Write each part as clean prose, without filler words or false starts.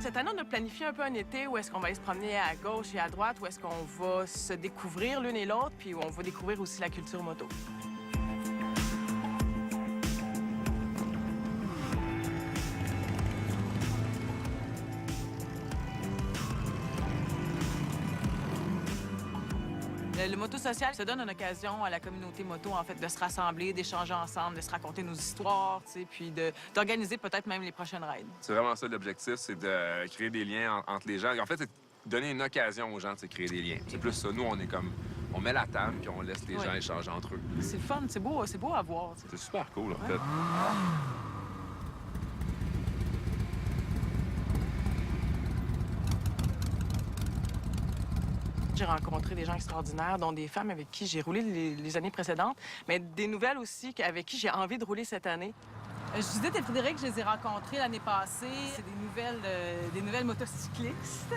Cette année, on a planifié un peu un été où est-ce qu'on va aller se promener à gauche et à droite, où est-ce qu'on va se découvrir l'une et l'autre, puis où on va découvrir aussi la culture moto. Le moto social, ça donne une occasion à la communauté moto, en fait, de se rassembler, d'échanger ensemble, de se raconter nos histoires, tu sais, puis d'organiser peut-être même les prochaines rides. C'est vraiment ça l'objectif, c'est de créer des liens entre les gens. En fait, c'est donner une occasion aux gens de se créer des liens. C'est plus ça. Nous, on est comme... On met la table, puis on laisse les gens échanger entre eux. C'est le fun, c'est beau à voir. C'est super cool, en fait. J'ai rencontré des gens extraordinaires, dont des femmes avec qui j'ai roulé les années précédentes, mais des nouvelles aussi avec qui j'ai envie de rouler cette année. Judith et Frédéric, je les ai rencontrés l'année passée. C'est des nouvelles motocyclistes.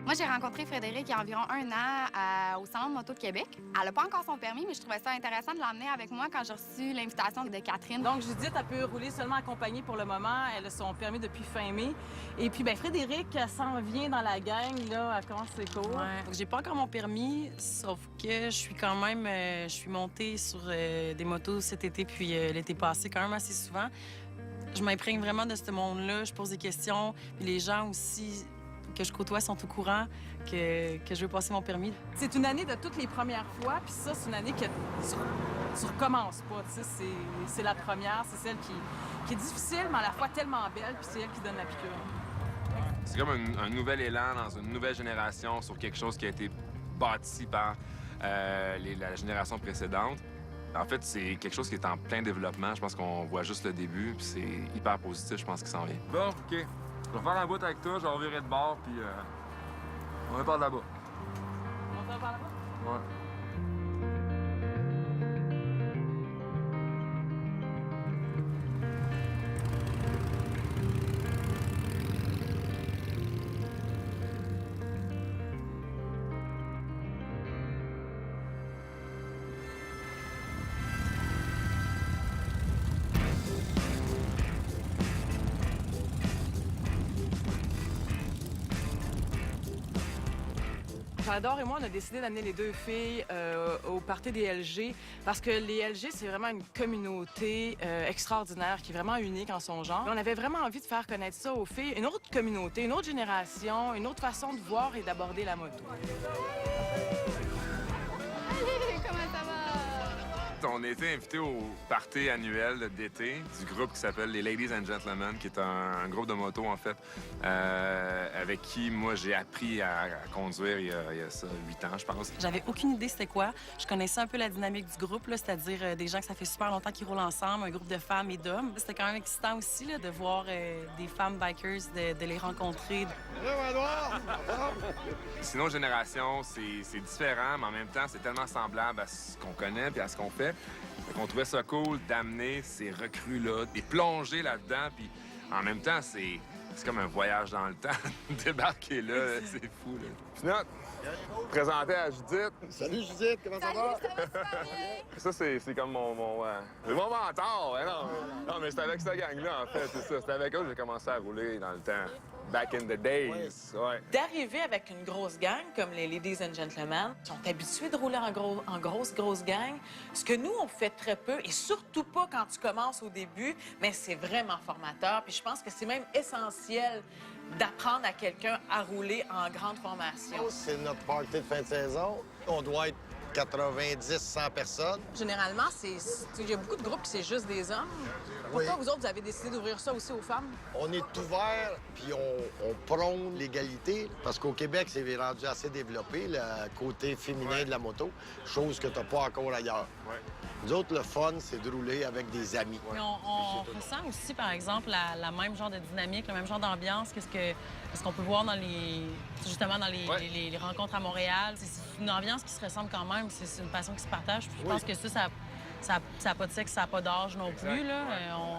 Moi, j'ai rencontré Frédéric il y a environ 1 an au Salon de moto de Québec. Elle n'a pas encore son permis, mais je trouvais ça intéressant de l'emmener avec moi quand j'ai reçu l'invitation de Catherine. Donc, Judith, elle peut rouler seulement accompagnée pour le moment. Elle a son permis depuis fin mai. Et puis, bien, Frédéric s'en vient dans la gang, là, elle commence ses cours. Ouais. J'ai pas encore mon permis, sauf que je suis quand même... je suis montée sur des motos cet été puis l'été passé quand même assez souvent. Je m'imprègne vraiment de ce monde-là. Je pose des questions. Puis les gens aussi que je côtoie sont au courant que je veux passer mon permis. C'est une année de toutes les premières fois, puis ça, c'est une année que tu recommences pas. Tu sais, c'est la première, c'est celle qui est difficile, mais à la fois tellement belle, puis c'est elle qui donne la piqûre. C'est comme un nouvel élan dans une nouvelle génération sur quelque chose qui a été bâti par la génération précédente. En fait, c'est quelque chose qui est en plein développement. Je pense qu'on voit juste le début, puis c'est hyper positif, je pense, qu'il s'en vient. Bon, OK. Je vais faire la boîte avec toi, je vais revirer de bord, puis on va par là-bas. On va par là-bas? Ouais. J'adore et moi, on a décidé d'amener les deux filles au party des LG parce que les LG, c'est vraiment une communauté extraordinaire qui est vraiment unique en son genre. On avait vraiment envie de faire connaître ça aux filles, une autre communauté, une autre génération, une autre façon de voir et d'aborder la moto. Comment ça va? On a été invités au party annuel d'été du groupe qui s'appelle les Ladies and Gentlemen, qui est un groupe de moto, en fait, avec qui, moi, j'ai appris à conduire il y a ça 8 ans, je pense. J'avais aucune idée c'était quoi. Je connaissais un peu la dynamique du groupe, là, c'est-à-dire des gens que ça fait super longtemps qu'ils roulent ensemble, un groupe de femmes et d'hommes. C'était quand même excitant aussi là, de voir des femmes bikers, de les rencontrer. Sinon, génération, c'est différent, mais en même temps, c'est tellement semblable à ce qu'on connaît et à ce qu'on fait. On trouvait ça cool d'amener ces recrues-là, de les plonger là-dedans, puis en même temps, c'est comme un voyage dans le temps. Débarquer là, c'est fou, là. Finot, présenté à Judith. Salut Judith, comment ça va? Ça, c'est comme mon mentor, hein, non, mais c'était avec cette gang-là, en fait, c'est ça. C'était avec eux que j'ai commencé à rouler dans le temps. Back in the days, ouais. D'arriver avec une grosse gang, comme les Ladies and Gentlemen, qui sont habitués de rouler en grosse gang, ce que nous, on fait très peu, et surtout pas quand tu commences au début, mais c'est vraiment formateur. Puis je pense que c'est même essentiel d'apprendre à quelqu'un à rouler en grande formation. C'est notre party de fin de saison. On doit être 90-100 personnes. Généralement, il y a beaucoup de groupes qui c'est juste des hommes. Pourquoi vous autres, vous avez décidé d'ouvrir ça aussi aux femmes? On est ouvert, puis on prône l'égalité, parce qu'au Québec, c'est rendu assez développé, le côté féminin de la moto, chose que t'as pas encore ailleurs. Ouais. Nous autres, le fun, c'est de rouler avec des amis. Mais on ressent aussi, par exemple, la même genre de dynamique, le même genre d'ambiance que ce qu'on peut voir dans les rencontres à Montréal. C'est une ambiance qui se ressemble quand même. C'est une passion qui se partage. Puis je pense que ça n'a pas de sexe, ça n'a pas d'âge non plus. Là.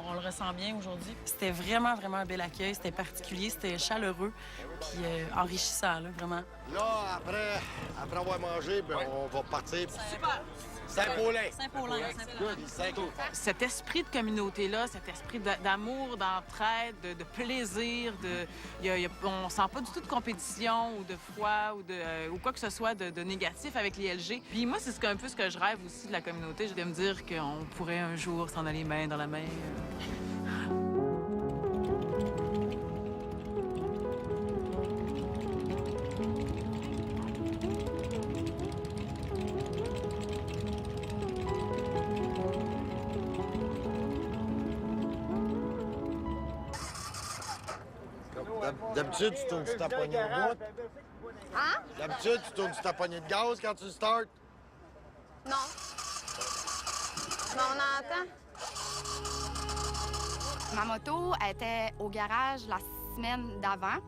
On le ressent bien aujourd'hui. C'était vraiment, vraiment un bel accueil. C'était particulier, c'était chaleureux, puis enrichissant, là, vraiment. Là, après avoir mangé, ben, on va partir. Super! Saint-Paulin. Saint-Paulin. Cet esprit de communauté-là, cet esprit d'amour, d'entraide, de plaisir, on sent pas du tout de compétition ou de foi ou quoi que ce soit de négatif avec les LG. Puis moi, c'est un peu ce que je rêve aussi de la communauté, de me dire qu'on pourrait un jour s'en aller main dans la main. D'habitude, tu tournes sur ta poignée de route. Hein? D'habitude, tu tournes sur ta poignée de gaz quand tu startes. Non. Mais on entend. Ma moto était au garage la semaine d'avant,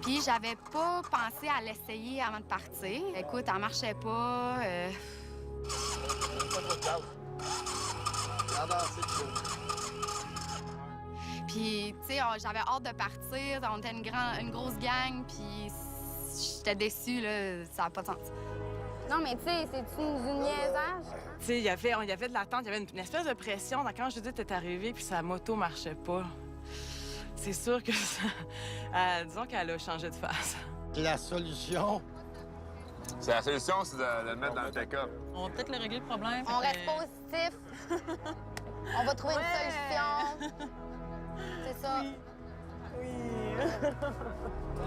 puis j'avais pas pensé à l'essayer avant de partir. Écoute, elle marchait pas. Puis, tu sais, j'avais hâte de partir. On était une grosse gang, puis j'étais déçue, là. Ça n'a pas de sens. Non, mais tu sais, c'est du niaisage. Tu sais, il y avait de l'attente, il y avait une espèce de pression. Quand Judith est arrivée, puis sa moto marchait pas, c'est sûr que disons qu'elle a changé de face. La solution, C'est la solution, c'est de le mettre dans le pick-up. On va peut-être le régler le problème. On reste positif. On va trouver une solution. C'est ça.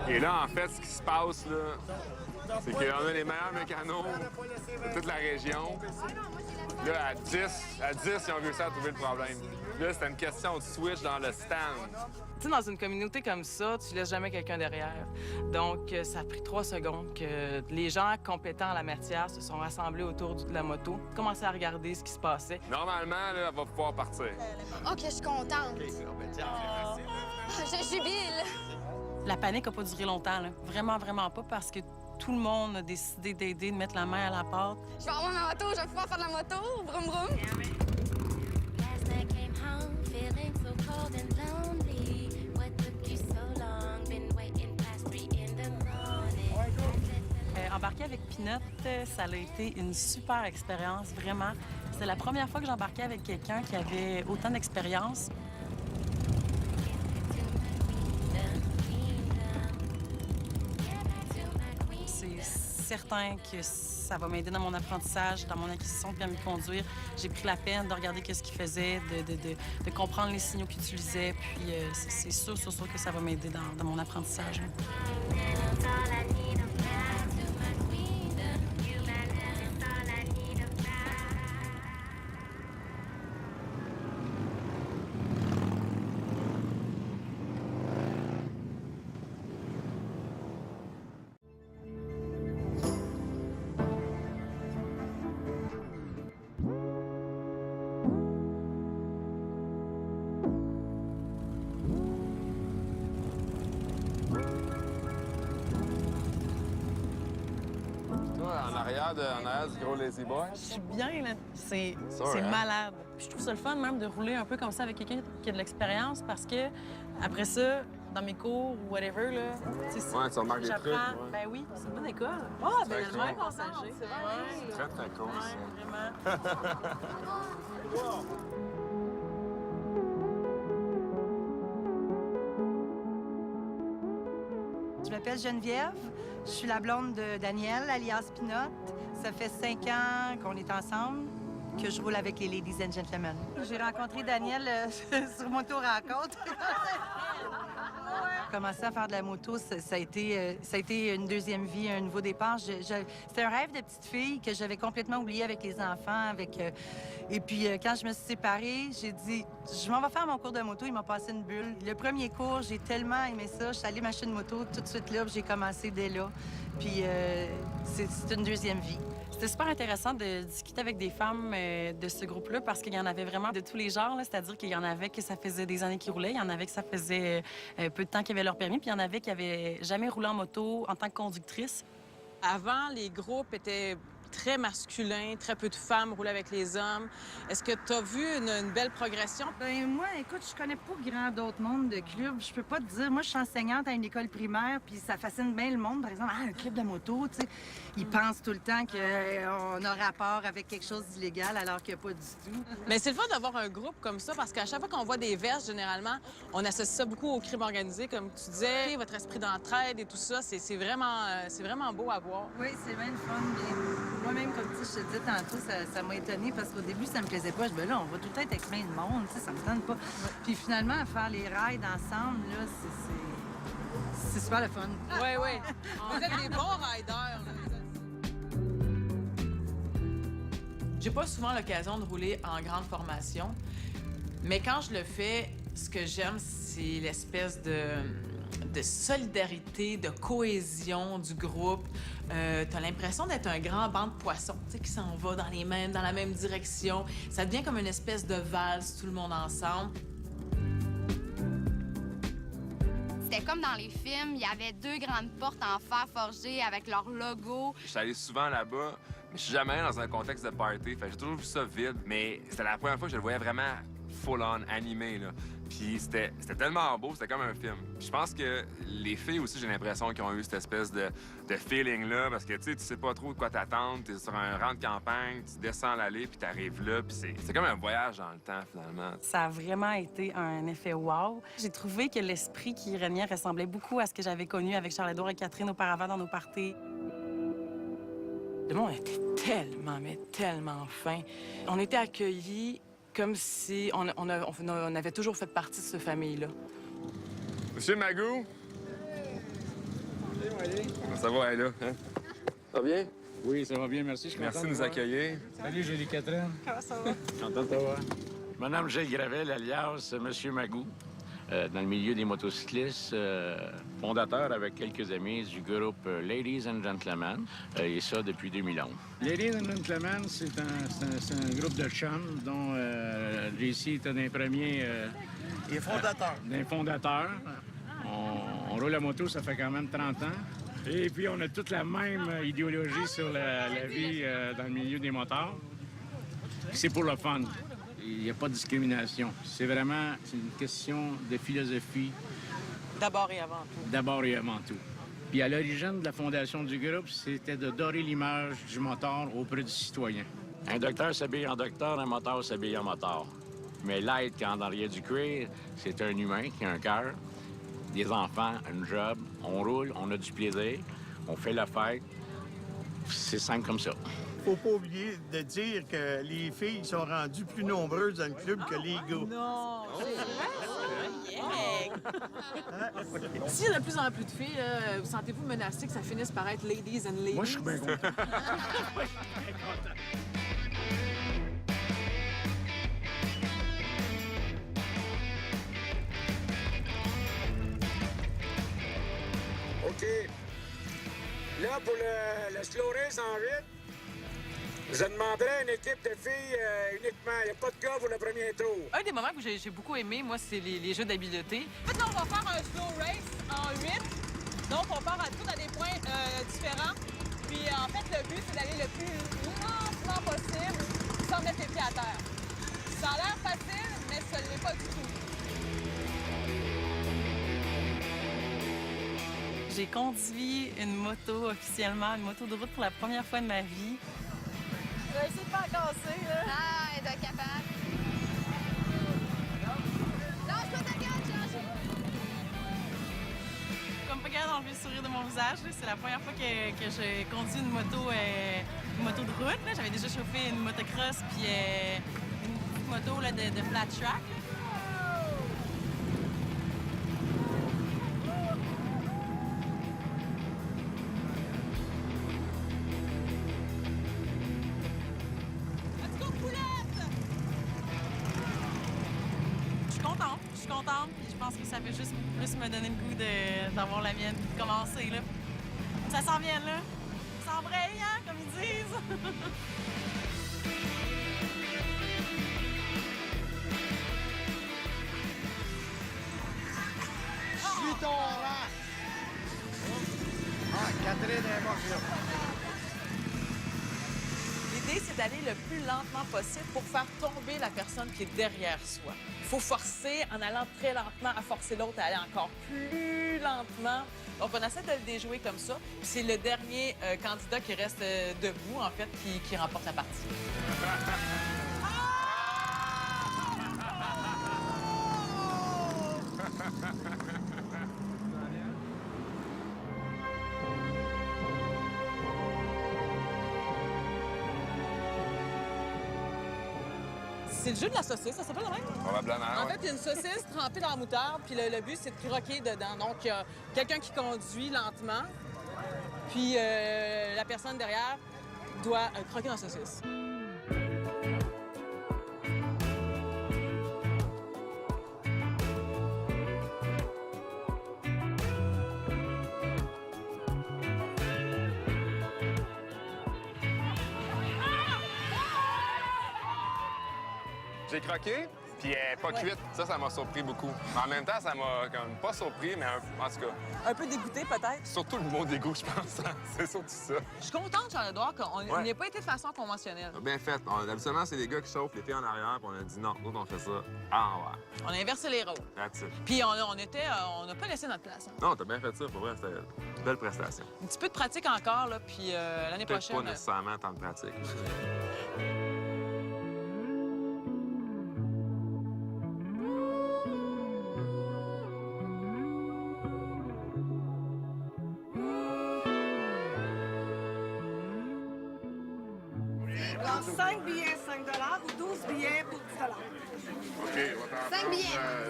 Et là, en fait, ce qui se passe, là, c'est qu'on a les meilleurs mécanos de toute la région. Là, à 10, ils ont réussi à trouver le problème. Là, c'était une question de switch dans le stand. Tu sais, dans une communauté comme ça, tu laisses jamais quelqu'un derrière. Donc, ça a pris 3 secondes que les gens compétents en la matière se sont rassemblés autour de la moto, commencé à regarder ce qui se passait. Normalement, là, elle va pouvoir partir. OK, je suis contente. Je jubile. La panique n'a pas duré longtemps, là. Vraiment, vraiment pas, parce que tout le monde a décidé d'aider, de mettre la main à la pâte. Je vais avoir ma moto, je vais pouvoir faire de la moto. Vroom, vroom. Last night came home feeling so cold and lonely. What took you so long? Been waiting past 3 in the morning. Embarquer avec Pinot, ça a été une super expérience, vraiment. C'est la première fois que j'embarquais avec quelqu'un qui avait autant d'expérience. C'est certain que ça va m'aider dans mon apprentissage, dans mon acquisition de permis de conduire. J'ai pris la peine de regarder ce qu'il faisait, de comprendre les signaux qu'il utilisait. Puis c'est sûr que ça va m'aider dans mon apprentissage. En arrière du gros Lazy Boy. Je suis bien, là. C'est hein? malade. Puis je trouve ça le fun même de rouler un peu comme ça avec quelqu'un qui a de l'expérience parce que après ça, dans mes cours ou whatever, là, Ouais, tu remarques des trucs. j'apprends. Ouais. Ben oui, c'est une bonne école. Ah, ben C'est le même passager. C'est très, très cool, ça. Ouais, vraiment. Je m'appelle Geneviève. Je suis la blonde de Daniel, alias Pinot. Ça fait 5 ans qu'on est ensemble, que je roule avec les Ladies and Gentlemen. J'ai rencontré Daniel sur mon tour à la côte. Commencer à faire de la moto, ça a été une deuxième vie, un nouveau départ. C'était un rêve de petite fille que j'avais complètement oublié avec les enfants. Et puis, quand je me suis séparée, j'ai dit, je m'en vais faire mon cours de moto. Il m'a passé une bulle. Le premier cours, j'ai tellement aimé ça. Je suis allée m'acheter une moto tout de suite là, puis j'ai commencé dès là. Puis, c'est une deuxième vie. C'était super intéressant de discuter avec des femmes de ce groupe-là parce qu'il y en avait vraiment de tous les genres. C'est-à-dire qu'il y en avait que ça faisait des années qu'ils roulaient, il y en avait que ça faisait peu de temps qu'ils avaient leur permis, puis il y en avait qui n'avaient jamais roulé en moto en tant que conductrice. Avant, les groupes étaient très masculin, très peu de femmes roulent avec les hommes. Est-ce que tu as vu une belle progression? Ben moi, écoute, je connais pas grand d'autres mondes de clubs. Je peux pas te dire. Moi, je suis enseignante à une école primaire, puis ça fascine bien le monde. Par exemple, un club de moto, tu sais. Ils pensent tout le temps qu'on a rapport avec quelque chose d'illégal, alors que pas du tout. Mais c'est le fun d'avoir un groupe comme ça, parce qu'à chaque fois qu'on voit des vestes, généralement, on associe ça beaucoup au crime organisé, comme tu disais. Votre esprit d'entraide et tout ça, c'est vraiment beau à voir. Oui, c'est bien le fun. Mais moi-même, comme je te disais tantôt, ça m'a étonnée parce qu'au début, ça me plaisait pas. Je me dis, là, on va tout le temps être avec plein de monde, tu sais, ça me tente pas. Puis finalement, faire les rides ensemble, là, c'est super le fun. Oui, oui. Vous êtes des bons riders, là. J'ai pas souvent l'occasion de rouler en grande formation, mais quand je le fais, ce que j'aime, c'est l'espèce de solidarité, de cohésion du groupe. T'as l'impression d'être un grand banc de poissons, tu sais, qui s'en va dans la même direction. Ça devient comme une espèce de valse, tout le monde ensemble. C'était comme dans les films, il y avait 2 grandes portes en fer forgé avec leur logo. Je suis allé souvent là-bas, mais je suis jamais allé dans un contexte de party. Fait que j'ai toujours vu ça vide, mais c'était la première fois que je le voyais vraiment full-on, animé, là. Puis c'était tellement beau, c'était comme un film. Puis je pense que les filles aussi, j'ai l'impression qu'ils ont eu cette espèce de feeling-là, parce que, tu sais pas trop de quoi t'attendre. T'es sur un rang de campagne, tu descends l'allée, puis t'arrives là, puis c'est comme un voyage dans le temps, finalement. Ça a vraiment été un effet wow. J'ai trouvé que l'esprit qui régnait ressemblait beaucoup à ce que j'avais connu avec Charles-Édouard et Catherine auparavant dans nos parties. Le monde était tellement, mais tellement fin. On était accueillis comme si on avait toujours fait partie de cette famille-là. Monsieur Magou? Comment ça va, elle, là? Hein? Ça va bien? Oui, ça va bien, merci. Je suis Merci content de nous voir. accueillir. Salut, Julie-Catherine. Comment ça va? Content de te voir. Madame Gilles Gravel, alias Monsieur Magou, dans le milieu des motocyclistes, fondateur avec quelques amis du groupe Ladies and Gentlemen, et ça depuis 2011. Ladies and Gentlemen, c'est un groupe de chums dont JC est un des premiers... Les fondateurs. Des fondateurs. On roule la moto, ça fait quand même 30 ans. Et puis, on a toute la même idéologie sur la vie dans le milieu des motards. C'est pour le fun. Il n'y a pas de discrimination. C'est vraiment une question de philosophie. D'abord et avant tout. D'abord et avant tout. Puis à l'origine de la fondation du groupe, c'était de dorer l'image du motard auprès du citoyen. Un docteur s'habille en docteur, un motard s'habille en motard. Mais l'être qui est en arrière du cuir, c'est un humain qui a un cœur, des enfants, un job. On roule, on a du plaisir, on fait la fête. C'est simple comme ça. Faut pas oublier de dire que les filles sont rendues plus nombreuses dans le club que les gars. Non! S'il y a de plus en plus de filles, vous sentez-vous menacé que ça finisse par être ladies and ladies? Moi, je suis bien content. OK. Là, pour le slow race en 8, je demanderais à une équipe de filles uniquement. Il n'y a pas de gars pour le premier tour. Un des moments que j'ai beaucoup aimé, moi, c'est les jeux d'habileté. En fait, là, on va faire un slow race en 8. Donc, on part à tous à des points différents. Puis, en fait, le but, c'est d'aller le plus lentement possible sans mettre les pieds à terre. Ça a l'air facile, mais ce n'est pas du tout. J'ai conduit une moto officiellement, une moto de route pour la première fois de ma vie. Je vais essayer de pas casser, là. Ah, elle doit être capable. Lâche pas ta garde, Georges. Comme pas capable d'enlever le sourire de mon visage, là. C'est la première fois que j'ai conduit une moto de route. Là. J'avais déjà chauffé une motocross puis une petite moto là, de flat track. Je suis contente, puis je pense que ça fait juste plus me donner le goût d'avoir la mienne, de commencer, là. Ça s'en vient, là. Ça embraye, hein, comme ils disent. Suis ton rang. Ah, Catherine est morte là. L'idée, c'est d'aller le plus lentement possible pour faire tomber la personne qui est derrière soi. Il faut forcer, en allant très lentement, à forcer l'autre à aller encore plus lentement. Donc, on essaie de le déjouer comme ça. Puis c'est le dernier candidat qui reste debout, en fait, qui remporte la partie. C'est le jeu de la saucisse, ça s'appelle le même? Probablement, En fait, il y a une saucisse trempée dans la moutarde, puis le but, c'est de croquer dedans. Donc, il y a quelqu'un qui conduit lentement, puis la personne derrière doit croquer dans la saucisse. J'ai croqué, puis elle n'est pas cuite. Ça m'a surpris beaucoup. Mais en même temps, ça m'a comme pas surpris, mais en tout cas... Un peu dégoûté, peut-être? Surtout le mot dégoût, je pense. C'est surtout ça. Je suis contente, Charles-Édouard, qu'on n'ait pas été de façon conventionnelle. Bien fait. Habituellement, c'est des gars qui chauffent l'été en arrière, puis on a dit non, nous, on fait ça en envers. On a inversé les rôles. That's it. Puis on n'a pas laissé notre place. Hein. Non, t'as bien fait ça. Pour vrai, c'était une belle prestation. Un petit peu de pratique encore, là, puis l'année Peut-être prochaine... pas nécessairement tant de pratique. Alors, 5 billets, 5 ou 12 billets pour 10 OK, on va 5 billets.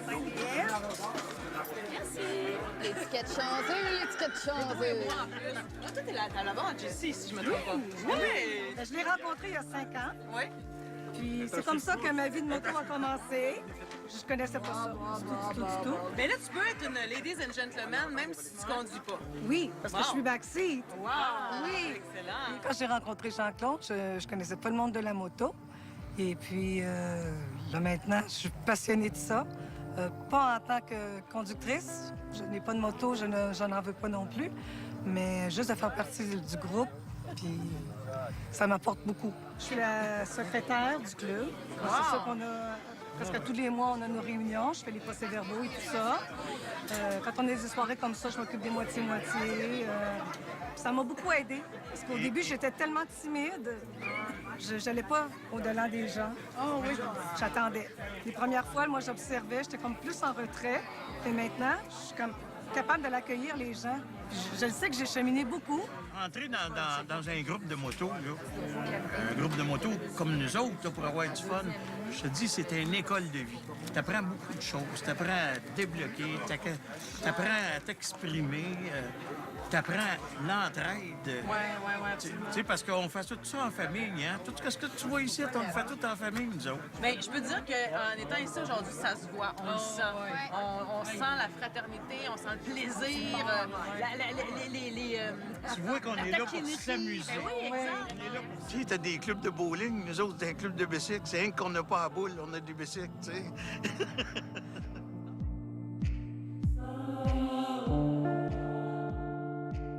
5 billets. Merci. L'étiquette chanceuse, l'étiquette chanceuse. Moi, en plus. Là, toi, t'es là-bas en Jessie, si je me trompe pas. Oui! Je l'ai rencontré il y a 5 ans. Oui. Puis c'est comme ça que ma vie de moto a commencé. Je connaissais pas ça du tout. Mais là, tu peux être une ladies and gentlemen, même si tu conduis pas. Oui, parce que je suis backseat. Wow! Oui. Excellent. Quand j'ai rencontré Jean-Claude, je connaissais pas le monde de la moto. Et puis là maintenant, je suis passionnée de ça. Pas en tant que conductrice. Je n'ai pas de moto, je n'en veux pas non plus. Mais juste de faire partie du groupe, puis ça m'apporte beaucoup. Je suis la secrétaire du club. C'est ça qu'on a... Presque tous les mois, on a nos réunions. Je fais les procès-verbaux et tout ça. Quand on a des soirées comme ça, je m'occupe des moitiés-moitiés. Ça m'a beaucoup aidée. Parce qu'au début, j'étais tellement timide. Je n'allais pas au-delà des gens. Oh oui, j'attendais. Les premières fois, moi, j'observais. J'étais comme plus en retrait. Et maintenant, je suis comme capable de l'accueillir, les gens. Je le sais que j'ai cheminé beaucoup. Entrer dans un groupe de moto, là, un groupe de moto comme nous autres, là, pour avoir du fun, je te dis, c'est une école de vie. Tu apprends beaucoup de choses. Tu apprends à te débloquer, tu apprends à t'exprimer, tu apprends l'entraide. Ouais. Tu sais, parce qu'on fait tout ça en famille, hein? Tout ce que tu vois ici, on le fait tout en famille, nous autres. Bien, je peux dire qu'en étant ici aujourd'hui, ça se voit, on le sent. On sent la fraternité, on sent le plaisir, Tu vois qu'on est là pour s'amuser. Ben oui, exact. On est là pour... Tu sais, t'as des clubs de bowling, nous autres, c'est un club de bicycle. C'est rien qu'on n'a pas à boule, on a des bicycles, tu sais.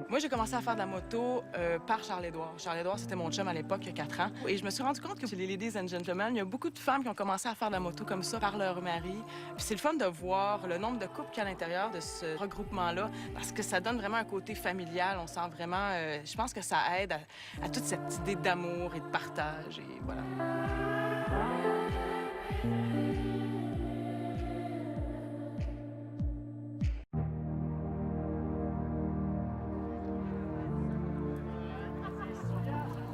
Moi, j'ai commencé à faire de la moto par Charles-Édouard. Charles-Édouard, c'était mon chum à l'époque, il y a 4 ans. Et je me suis rendu compte que chez les Ladies and Gentlemen, il y a beaucoup de femmes qui ont commencé à faire de la moto comme ça par leur mari. Puis c'est le fun de voir le nombre de couples qu'il y a à l'intérieur de ce regroupement-là, parce que ça donne vraiment un côté familial. On sent vraiment... je pense que ça aide à toute cette idée d'amour et de partage, et voilà.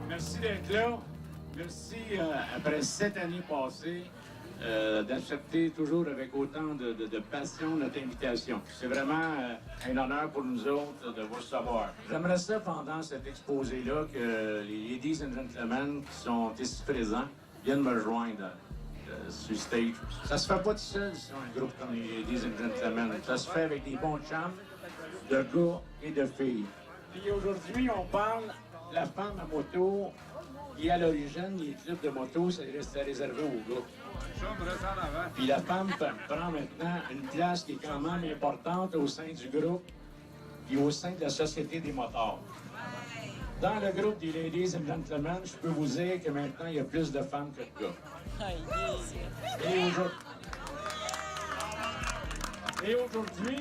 Merci d'être là. Merci, après 7 années passées, d'accepter toujours avec autant de passion notre invitation. C'est vraiment un honneur pour nous autres de vous recevoir. J'aimerais ça, pendant cet exposé-là, que les Ladies and Gentlemen qui sont ici présents viennent me rejoindre sur le stage. Ça se fait pas tout seul sur un groupe comme les Ladies and Gentlemen. Ça se fait avec des bons chums de gars et de filles. Puis aujourd'hui, on parle de la femme à moto qui, à l'origine, les clubs de moto, ça restait réservé aux gars. Puis la femme prend maintenant une place qui est quand même importante au sein du groupe et au sein de la Société des motards. Dans le groupe des Ladies and Gentlemen, je peux vous dire que maintenant, il y a plus de femmes que de gars. Et aujourd'hui,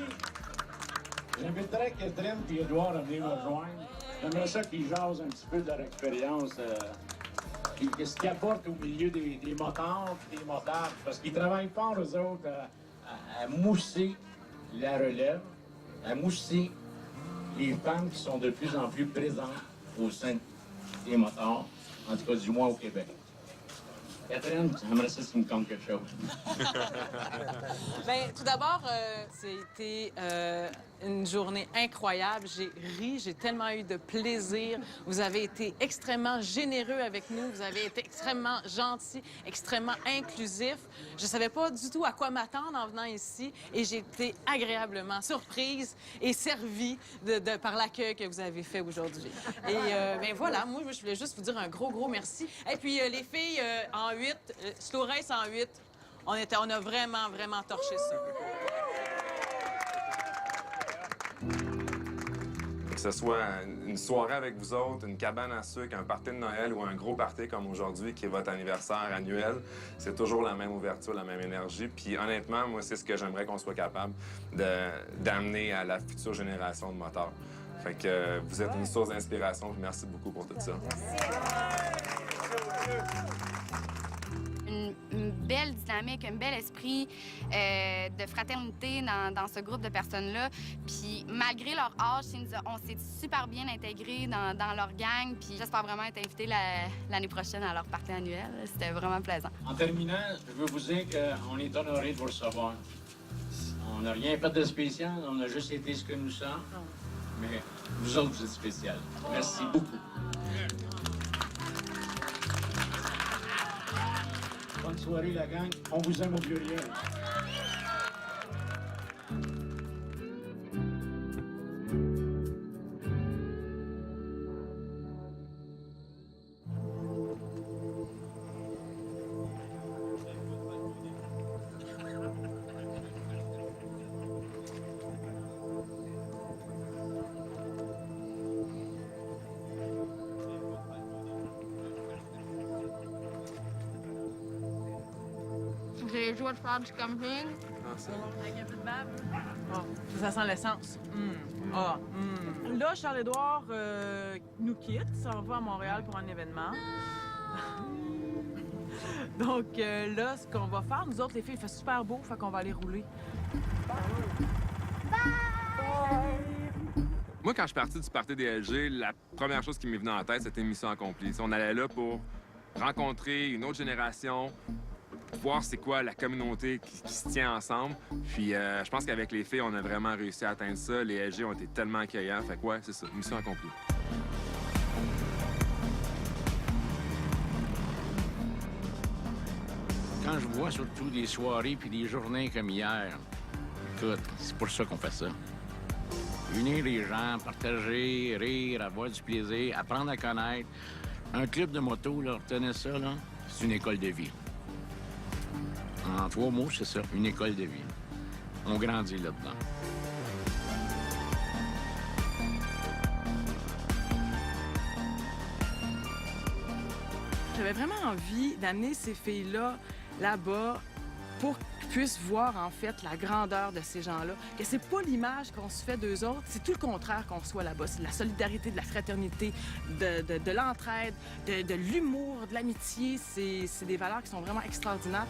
j'inviterais Catherine et Édouard à venir me rejoindre. J'aimerais ça qu'ils jasent un petit peu de leur expérience, ce qu'ils apportent au milieu des motards et des motards, parce qu'ils travaillent fort, eux autres, à mousser la relève, à mousser les femmes qui sont de plus en plus présentes au sein des motards, en tout cas du moins au Québec. Catherine, j'aimerais ça si tu me comptes quelque chose. Bien, tout d'abord, c'était une journée incroyable. J'ai ri, j'ai tellement eu de plaisir. Vous avez été extrêmement généreux avec nous. Vous avez été extrêmement gentils, extrêmement inclusifs. Je ne savais pas du tout à quoi m'attendre en venant ici et j'ai été agréablement surprise et servie par l'accueil que vous avez fait aujourd'hui. Et bien voilà, moi, je voulais juste vous dire un gros merci. Et puis, les filles, en 8, slow race en 8, on a vraiment torché ça. Que ce soit une soirée avec vous autres, une cabane à sucre, un party de Noël ou un gros party comme aujourd'hui, qui est votre anniversaire annuel, c'est toujours la même ouverture, la même énergie. Puis honnêtement, moi, c'est ce que j'aimerais qu'on soit capable d'amener à la future génération de motards. Fait que vous êtes une source d'inspiration. Merci beaucoup pour tout ça. Une belle dynamique, un bel esprit de fraternité dans ce groupe de personnes-là. Puis malgré leur âge, on s'est super bien intégrés dans leur gang. Puis j'espère vraiment être invitée l'année prochaine à leur party annuel. C'était vraiment plaisant. En terminant, je veux vous dire qu'on est honorés de vous recevoir. On n'a rien fait de spécial, on a juste été ce que nous sommes. Mais vous autres, vous êtes spécial. Merci beaucoup. Bonne soirée, la gang. On vous aime au pluriel. J'ai joué de faire du camping. Avec un peu de bave. Oh, ça sent l'essence. Là, Charles-Édouard nous quitte, s'en va à Montréal pour un événement. Donc là, ce qu'on va faire, nous autres, les filles, il fait super beau, fait qu'on va aller rouler. Moi, quand je suis parti du party des LG, la première chose qui m'est venue en tête, c'était mission accomplie. On allait là pour rencontrer une autre génération, voir c'est quoi la communauté qui se tient ensemble. Puis je pense qu'avec les filles, on a vraiment réussi à atteindre ça. Les LG ont été tellement accueillants. Fait que ouais, c'est ça, mission accomplie. Quand je vois surtout des soirées puis des journées comme hier, écoute, c'est pour ça qu'on fait ça. Unir les gens, partager, rire, avoir du plaisir, apprendre à connaître. Un club de moto, là, retenez ça, là, c'est une école de vie. En 3 mots, c'est ça, une école de vie. On grandit là-dedans. J'avais vraiment envie d'amener ces filles-là là-bas pour qu'ils puissent voir, en fait, la grandeur de ces gens-là. Que c'est pas l'image qu'on se fait d'eux autres, c'est tout le contraire qu'on soit là-bas. C'est de la solidarité, de la fraternité, de l'entraide, de l'humour, de l'amitié. C'est des valeurs qui sont vraiment extraordinaires.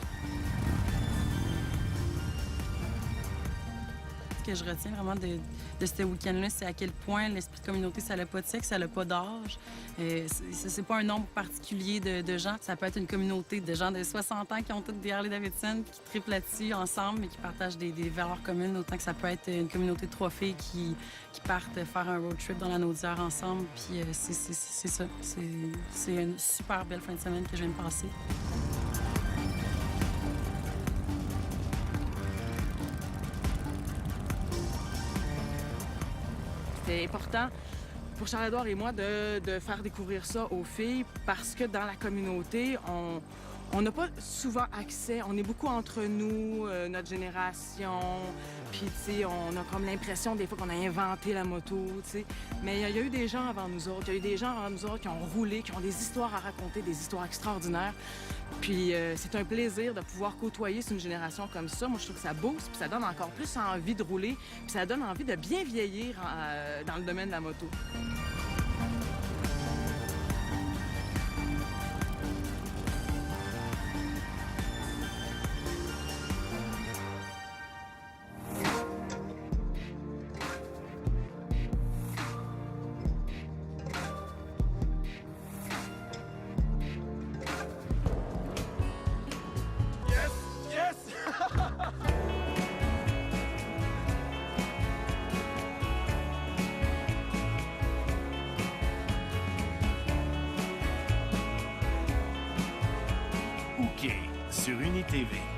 Ce que je retiens vraiment de ce week-end-là, c'est à quel point l'esprit de communauté, ça n'a pas de sexe, ça n'a pas d'âge. C'est pas un nombre particulier de gens. Ça peut être une communauté de gens de 60 ans qui ont toutes des Harley-Davidson, qui triplent là-dessus ensemble, mais qui partagent des valeurs communes, autant que ça peut être une communauté de 3 filles qui partent faire un road trip dans la Naudière ensemble. Puis c'est ça. C'est une super belle fin de semaine que je viens de passer. C'est important pour Charles-Édouard et moi de faire découvrir ça aux filles parce que dans la communauté, On n'a pas souvent accès, on est beaucoup entre nous, notre génération, puis tu sais, on a comme l'impression des fois qu'on a inventé la moto, tu sais. Mais il y a eu des gens avant nous autres, il y a eu des gens avant nous autres qui ont roulé, qui ont des histoires à raconter, des histoires extraordinaires. Puis c'est un plaisir de pouvoir côtoyer une génération comme ça. Moi, je trouve que ça booste, puis ça donne encore plus envie de rouler, puis ça donne envie de bien vieillir dans le domaine de la moto. Sur UniTV.